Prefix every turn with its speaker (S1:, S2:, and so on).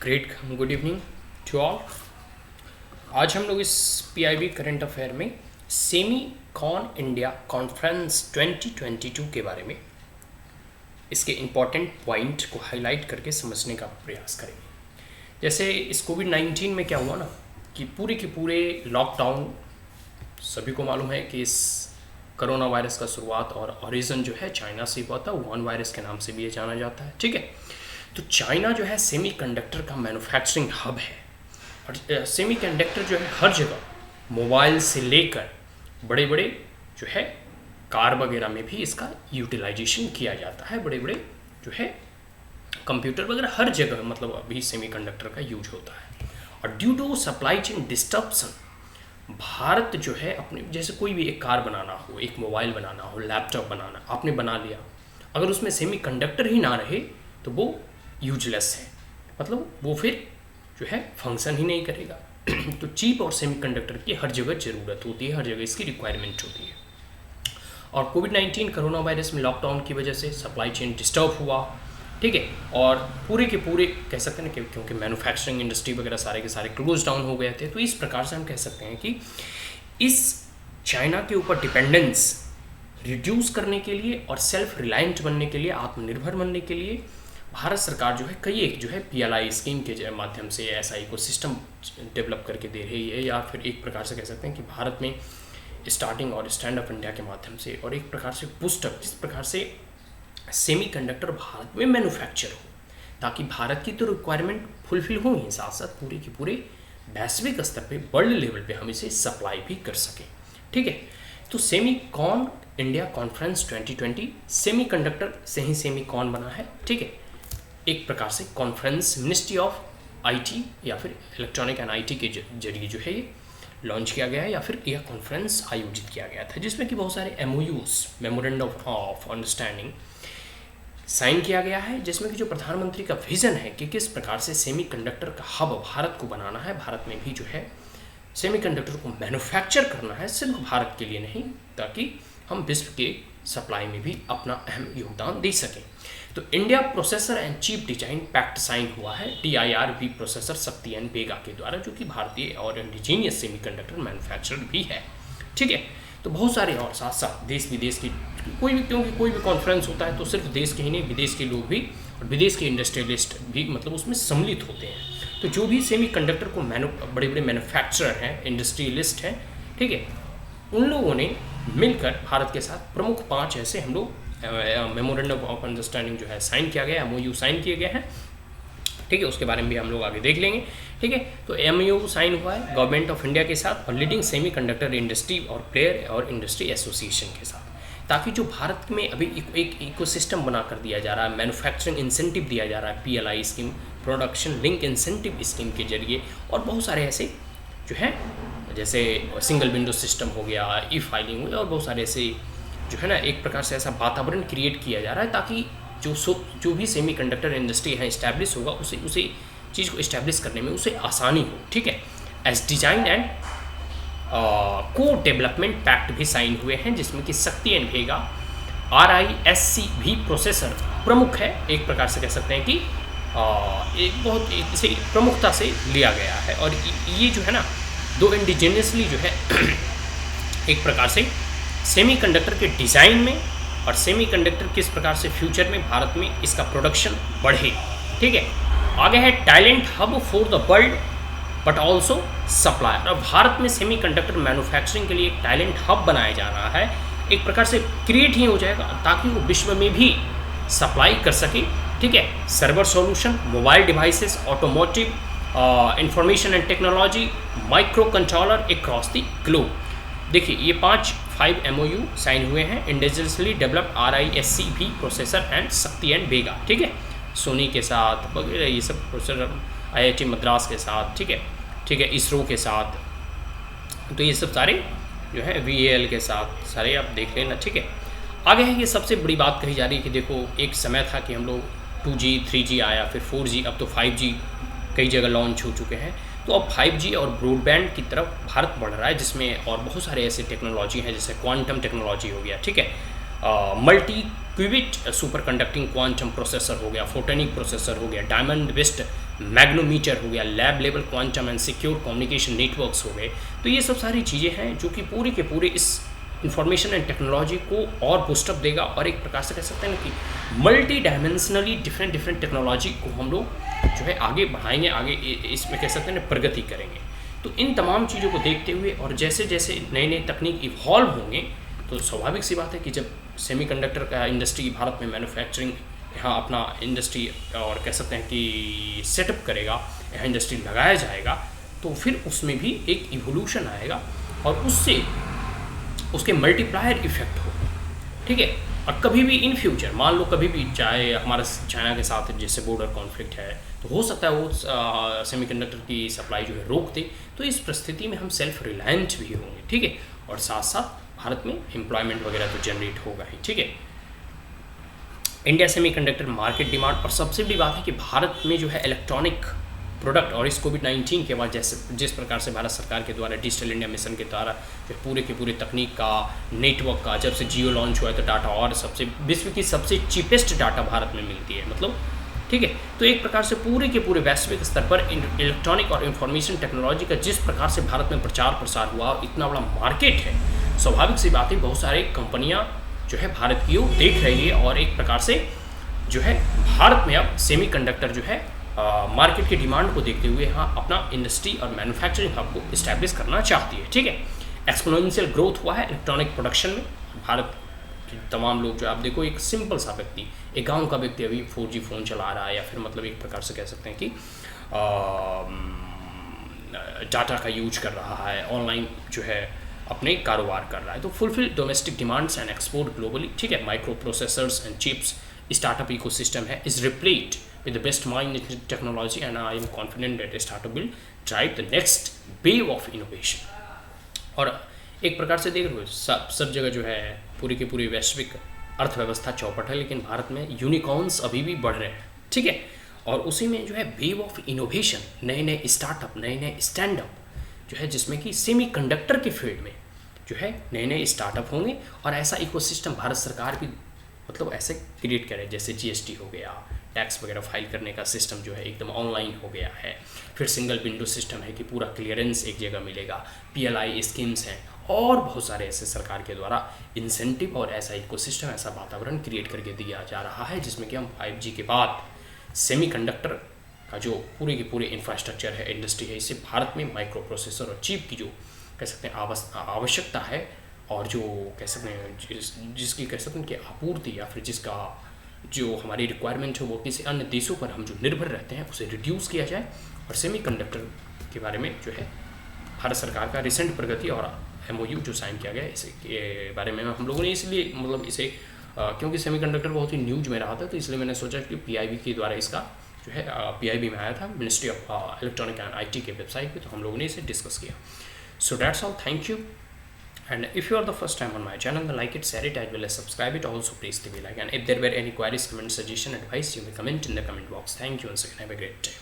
S1: Great good evening to all. आज हम लोग इस पीआईबी करंट अफेयर में सेमी कॉन इंडिया कॉन्फ्रेंस 2022 के बारे में इसके इम्पॉर्टेंट पॉइंट को हाईलाइट करके समझने का प्रयास करेंगे। जैसे इस कोविड-19 में क्या हुआ ना कि पूरे लॉकडाउन, सभी को मालूम है कि इस कोरोना वायरस का शुरुआत और ओरिजिन जो है चाइना से हुआ था। वुहान वायरस के नाम से भी ये जाना जाता है, ठीक है। तो चाइना जो है सेमीकंडक्टर का मैन्युफैक्चरिंग हब है और सेमीकंडक्टर जो है हर जगह, मोबाइल से लेकर बड़े बड़े जो है कार वगैरह में भी इसका यूटिलाइजेशन किया जाता है। बड़े बड़े जो है कंप्यूटर वगैरह हर जगह मतलब अभी सेमीकंडक्टर का यूज होता है। और due to supply chain disturbance Bharat जो है अपने, जैसे कोई भी एक कार बनाना हो, एक मोबाइल बनाना हो, लैपटॉप बनाना, आपने बना लिया, अगर उसमें सेमीकंडक्टर ही ना रहे तो वो यूजलेस है, मतलब वो फिर जो है फंक्शन ही नहीं करेगा। तो चिप और सेमीकंडक्टर की हर जगह ज़रूरत होती है, हर जगह इसकी रिक्वायरमेंट होती है। और कोविड-19 कोरोना वायरस में लॉकडाउन की वजह से सप्लाई चेन डिस्टर्ब हुआ, ठीक है। और पूरे के पूरे कह सकते हैं कि क्योंकि मैन्युफैक्चरिंग इंडस्ट्री वगैरह सारे के सारे क्लोज डाउन हो गए थे, तो इस प्रकार से हम कह सकते हैं कि इस चाइना के ऊपर डिपेंडेंस रिड्यूस करने के लिए और सेल्फ रिलायंट बनने के लिए, आत्मनिर्भर बनने के लिए भारत सरकार जो है कई एक जो है पीएलआई स्कीम के माध्यम से ऐसा इकोसिस्टम डेवलप करके दे रही है, या फिर एक प्रकार से कह सकते हैं कि भारत में स्टार्टिंग और स्टैंड अप इंडिया के माध्यम से और एक प्रकार से बूस्टअप, जिस प्रकार से सेमीकंडक्टर भारत में मैन्युफैक्चर हो, ताकि भारत की तो रिक्वायरमेंट फुलफिल हो ही, साथ साथ पूरे के पूरे वैश्विक स्तर पे, वर्ल्ड लेवल पे हम इसे सप्लाई भी कर सकें, ठीक है। तो Semicon India conference 2020 semiconductor से ही सेमी कॉन बना है, ठीक है। एक प्रकार से कॉन्फ्रेंस मिनिस्ट्री ऑफ आईटी या फिर इलेक्ट्रॉनिक एंड आईटी के जरिए जो है ये लॉन्च किया गया है, या फिर यह कॉन्फ्रेंस आयोजित किया गया था, जिसमें कि बहुत सारे MOUs, memorandum of understanding sign किया गया है, जिसमें कि जो प्रधानमंत्री का विजन है कि किस प्रकार से सेमीकंडक्टर का हब भारत को बनाना है, भारत में भी जो है सेमीकंडक्टर को मैन्युफैक्चर करना है, सिर्फ भारत के लिए नहीं, ताकि हम विश्व के सप्लाई में भी अपना अहम योगदान दे सकें। तो India processor and chip design pact sign हुआ है DIRB processor Shakti and Vega के द्वारा, जो कि भारतीय और इंडिजीनियस सेमीकंडक्टर मैन्युफैक्चरर भी है, ठीक है। तो बहुत सारे और साथ साथ देश विदेश की क्योंकि कोई भी कॉन्फ्रेंस होता है तो सिर्फ देश के ही नहीं, विदेश के लोग भी और विदेश के इंडस्ट्रियलिस्ट भी मतलब उसमें सम्मिलित होते हैं। तो जो भी सेमीकंडक्टर को बड़े बड़े मैन्युफैक्चरर हैं, इंडस्ट्रियलिस्ट हैं, ठीक है, उन लोगों ने मिलकर भारत के साथ प्रमुख 5 ऐसे हम लोग मेमोरेंडम ऑफ अंडरस्टैंडिंग जो है साइन किया गया, MOU साइन किए गए हैं, ठीक है। उसके बारे में भी हम लोग आगे देख लेंगे, ठीक है। तो MOU साइन हुआ है गवर्नमेंट ऑफ इंडिया के साथ और लीडिंग सेमीकंडक्टर इंडस्ट्री और प्लेयर और इंडस्ट्री एसोसिएशन के साथ, ताकि जो भारत में अभी एक इकोसिस्टम बना कर दिया जा रहा है, मैन्युफैक्चरिंग इंसेंटिव दिया जा रहा है, PLI scheme, production link incentive scheme के जरिए, और बहुत सारे ऐसे जो है जैसे सिंगल विंडो सिस्टम हो गया, ई-फाइलिंग हो गया, और बहुत सारे ऐसे जो है ना एक प्रकार से ऐसा वातावरण क्रिएट किया जा रहा है, ताकि जो भी सेमीकंडक्टर इंडस्ट्री है इस्टेब्लिश होगा, उसे चीज़ को इस्टेब्लिश करने में उसे आसानी हो, ठीक है। एज डिजाइन एंड को डेवलपमेंट पैक्ट भी साइन हुए हैं, जिसमें कि शक्ति एंड भेगा RISC भी प्रोसेसर प्रमुख है, एक प्रकार से कह सकते हैं कि एक बहुत इसे प्रमुखता से लिया गया है। और ये जो है ना दो इंडिजीनियसली जो है एक प्रकार से सेमीकंडक्टर के डिज़ाइन में और सेमीकंडक्टर किस प्रकार से फ्यूचर में भारत में इसका प्रोडक्शन बढ़े, ठीक है। आगे है talent hub for the world but also supplier. और भारत में सेमीकंडक्टर मैन्युफैक्चरिंग के लिए एक टैलेंट हब बनाया जा रहा है, एक प्रकार से क्रिएट ही हो जाएगा, ताकि वो विश्व में भी सप्लाई कर सके, ठीक है। Server solution, mobile devices, automotive, information and technology, micro controller across the globe. देखिए ये 5 MOU साइन हुए हैं, इंडिजिनियसली डेवलप्ड RISC भी प्रोसेसर एंड शक्ति एंड बेगा, ठीक है, सोनी के साथ वगैरह, ये सब प्रोसेसर IIT मद्रास के साथ, ठीक है, इसरो के साथ, तो ये सब सारे जो है VAL के साथ सारे आप देख लेना, ठीक है। आगे है ये सबसे बड़ी बात कही जा रही है कि देखो एक समय था कि हम लोग 2G 3G आया, फिर 4G, अब तो 5G कई जगह लॉन्च हो चुके हैं, तो अब 5G और ब्रॉडबैंड की तरफ भारत बढ़ रहा है, जिसमें और बहुत सारे ऐसे टेक्नोलॉजी हैं, जैसे क्वांटम टेक्नोलॉजी हो गया, ठीक है, multi qubit superconducting quantum processor हो गया, फोटोनिक प्रोसेसर हो गया, डायमंड बेस्ड मैग्नोमीटर हो गया, lab level quantum and secure communication networks हो गए। तो ये सब सारी चीज़ें हैं जो कि पूरे के पूरे इस इंफॉर्मेशन एंड टेक्नोलॉजी को और बूस्टअप देगा, और एक प्रकार से कह सकते हैं ना कि मल्टी डायमेंशनली डिफरेंट टेक्नोलॉजी को हम लोग जो है आगे बढ़ाएंगे, आगे इसमें कह सकते हैं ना प्रगति करेंगे। तो इन तमाम चीज़ों को देखते हुए और जैसे जैसे नए नए तकनीक इवॉल्व होंगे, तो स्वाभाविक सी बात है कि जब सेमीकंडक्टर का इंडस्ट्री भारत में मैन्युफैक्चरिंग यहाँ अपना इंडस्ट्री और कह सकते हैं कि सेटअप करेगा, यहाँ इंडस्ट्री लगाया जाएगा, तो फिर उसमें भी एक इवोल्यूशन आएगा और उससे उसके मल्टीप्लायर इफेक्ट हो, ठीक है। और कभी भी इन फ्यूचर मान लो कभी भी चाहे हमारा चाइना के साथ जैसे बॉर्डर कॉन्फ्लिक्ट है, तो हो सकता है वो सेमीकंडक्टर की सप्लाई जो है रोक दे, तो इस परिस्थिति में हम सेल्फ रिलायंट भी होंगे, ठीक है। और साथ साथ भारत में एम्प्लॉयमेंट वगैरह तो जनरेट होगा ही, ठीक है। इंडिया सेमीकंडक्टर मार्केट डिमांड, और सबसे बड़ी बात है कि भारत में जो है इलेक्ट्रॉनिक प्रोडक्ट, और इस कोविड-19 के बाद जैसे जिस प्रकार से भारत सरकार के द्वारा डिजिटल इंडिया मिशन के द्वारा जो पूरे के पूरे तकनीक का, नेटवर्क का, जब से जियो लॉन्च हुआ है तो डाटा और सबसे विश्व की सबसे चीपेस्ट डाटा भारत में मिलती है, मतलब, ठीक है। तो एक प्रकार से पूरे के पूरे वैश्विक स्तर पर इलेक्ट्रॉनिक और इंफॉर्मेशन टेक्नोलॉजी का जिस प्रकार से भारत में प्रचार प्रसार हुआ, इतना बड़ा मार्केट है, स्वाभाविक सी बात है बहुत सारी कंपनियाँ जो है भारत की ओर देख रही है, और एक प्रकार से जो है भारत में अब सेमीकंडक्टर जो है मार्केट की डिमांड को देखते हुए यहाँ अपना इंडस्ट्री और मैन्युफैक्चरिंग हब को इस्टेब्लिश करना चाहती है, ठीक है। एक्सपोनेंशियल ग्रोथ हुआ है इलेक्ट्रॉनिक प्रोडक्शन में। भारत के तमाम लोग जो आप देखो, एक सिंपल सा व्यक्ति, एक गांव का व्यक्ति अभी 4G फ़ोन चला रहा है, या फिर मतलब एक प्रकार से कह सकते हैं कि डाटा का यूज कर रहा है, ऑनलाइन जो है अपने कारोबार कर रहा है। तो fulfil domestic demands and export globally, ठीक है। Microprocessors and chips startup ecosystem है is replete with the best mind in technology, and I am confident that startup will drive the next wave of innovation। और एक प्रकार से देख रहे हो सब जगह जो है पूरी की पूरी वैश्विक अर्थव्यवस्था चौपट है, लेकिन भारत में यूनिकॉर्न्स अभी भी बढ़ रहे हैं, ठीक है। और उसी में जो है वेव ऑफ इनोवेशन, नए नए स्टार्टअप, नए नए स्टैंडअप जो है, जिसमें कि सेमीकंडक्टर के फील्ड में जो है नए नए स्टार्टअप होंगे, और ऐसा इकोसिस्टम भारत सरकार भी मतलब ऐसे क्रिएट करे, जैसे GST हो गया, टैक्स वगैरह फाइल करने का सिस्टम जो है एकदम ऑनलाइन हो गया है, फिर सिंगल विंडो सिस्टम है कि पूरा क्लियरेंस एक जगह मिलेगा, PLI स्कीम्स हैं, और बहुत सारे ऐसे सरकार के द्वारा इंसेंटिव और ऐसा इकोसिस्टम, ऐसा वातावरण क्रिएट करके दिया जा रहा है, जिसमें कि हम 5G के बाद सेमीकंडक्टर का जो पूरे के पूरे इंफ्रास्ट्रक्चर है, इंडस्ट्री है, इससे भारत में माइक्रो प्रोसेसर और चिप की जो कह सकते हैं आवश्यकता है, और जो कह सकते हैं जिसकी कह सकते हैं कि आपूर्ति या फिर जिसका जो हमारी रिक्वायरमेंट है वो किसी अन्य देशों पर हम जो निर्भर रहते हैं उसे रिड्यूस किया जाए। और सेमीकंडक्टर के बारे में जो है भारत सरकार का रिसेंट प्रगति और MOU जो साइन किया गया, इसे के बारे में हम लोगों ने इसलिए मतलब इसे क्योंकि सेमीकंडक्टर बहुत ही न्यूज में रहा था, तो इसलिए मैंने सोचा कि PIB के द्वारा इसका जो है PIB में आया था, ministry of electronic and IT के वेबसाइट पे, तो हम लोगों ने इसे डिस्कस किया। So that's all, thank you. And if you are the first time on my channel, then like it, share it, as well as subscribe it. Also press the bell icon. And if there were any queries, comment, suggestion, advice, you may comment in the comment box. Thank you once again. Have a great day.